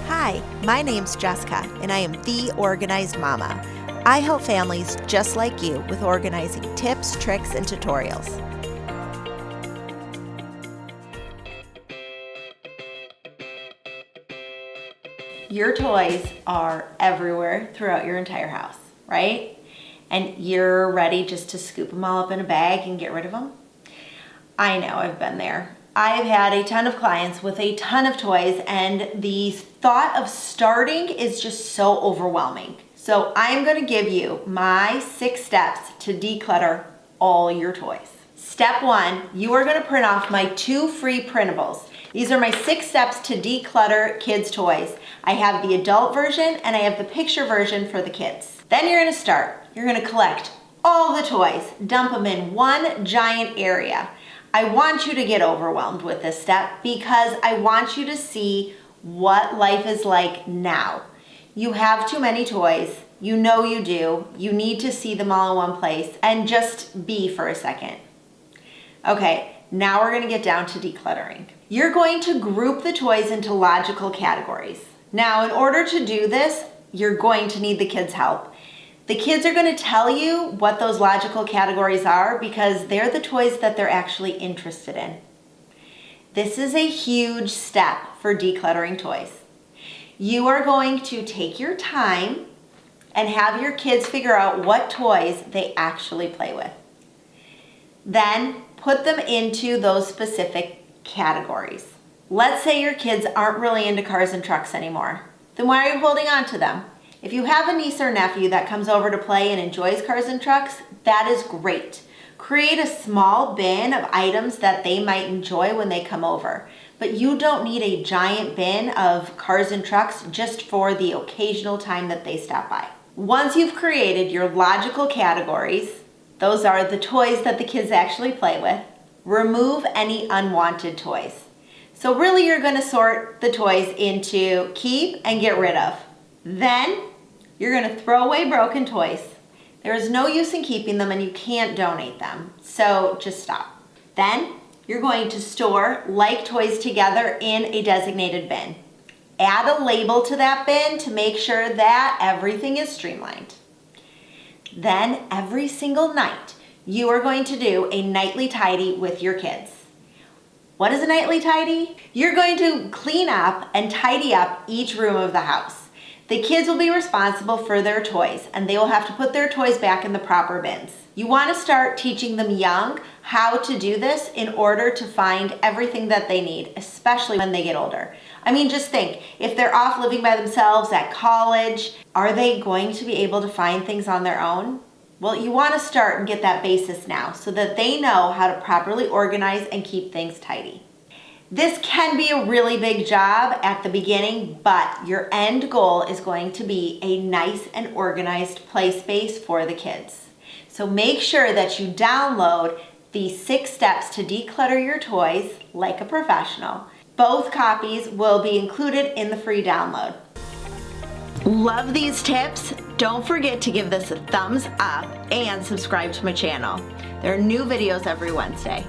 Hi, my name's Jessica, and I am the Organized Mama. I help families just like you with organizing tips, tricks, and tutorials. Your toys are everywhere throughout your entire house, right? And you're ready just to scoop them all up in a bag and get rid of them? I know, I've been there. I've had a ton of clients with a ton of toys, and the thought of starting is just so overwhelming. So I'm going to give you my 6 steps to declutter all your toys. Step 1, you are going to print off my 2 free printables. These are my 6 steps to declutter kids' toys. I have the adult version and I have the picture version for the kids. Then you're going to start. You're going to collect all the toys, dump them in one giant area. I want you to get overwhelmed with this step because I want you to see what life is like now. You have too many toys. You know you do. You need to see them all in one place and just be for a second. Okay, now we're going to get down to decluttering. You're going to group the toys into logical categories. Now, in order to do this, you're going to need the kids' help. The kids are going to tell you what those logical categories are because they're the toys that they're actually interested in. This is a huge step for decluttering toys. You are going to take your time and have your kids figure out what toys they actually play with. Then put them into those specific categories. Let's say your kids aren't really into cars and trucks anymore. Then why are you holding on to them? If you have a niece or nephew that comes over to play and enjoys cars and trucks, that is great. Create a small bin of items that they might enjoy when they come over. But you don't need a giant bin of cars and trucks just for the occasional time that they stop by. Once you've created your logical categories, those are the toys that the kids actually play with, remove any unwanted toys. So really you're going to sort the toys into keep and get rid of. Then you're going to throw away broken toys. There is no use in keeping them and you can't donate them. So just stop. Then you're going to store like toys together in a designated bin. Add a label to that bin to make sure that everything is streamlined. Then every single night, you are going to do a nightly tidy with your kids. What is a nightly tidy? You're going to clean up and tidy up each room of the house. The kids will be responsible for their toys and they will have to put their toys back in the proper bins. You want to start teaching them young how to do this in order to find everything that they need, especially when they get older. I mean, just think, if they're off living by themselves at college, are they going to be able to find things on their own? Well, you want to start and get that basis now so that they know how to properly organize and keep things tidy. This can be a really big job at the beginning, but your end goal is going to be a nice and organized play space for the kids. So make sure that you download the 6 steps to declutter your toys like a professional. Both copies will be included in the free download. Love these tips? Don't forget to give this a thumbs up and subscribe to my channel. There are new videos every Wednesday.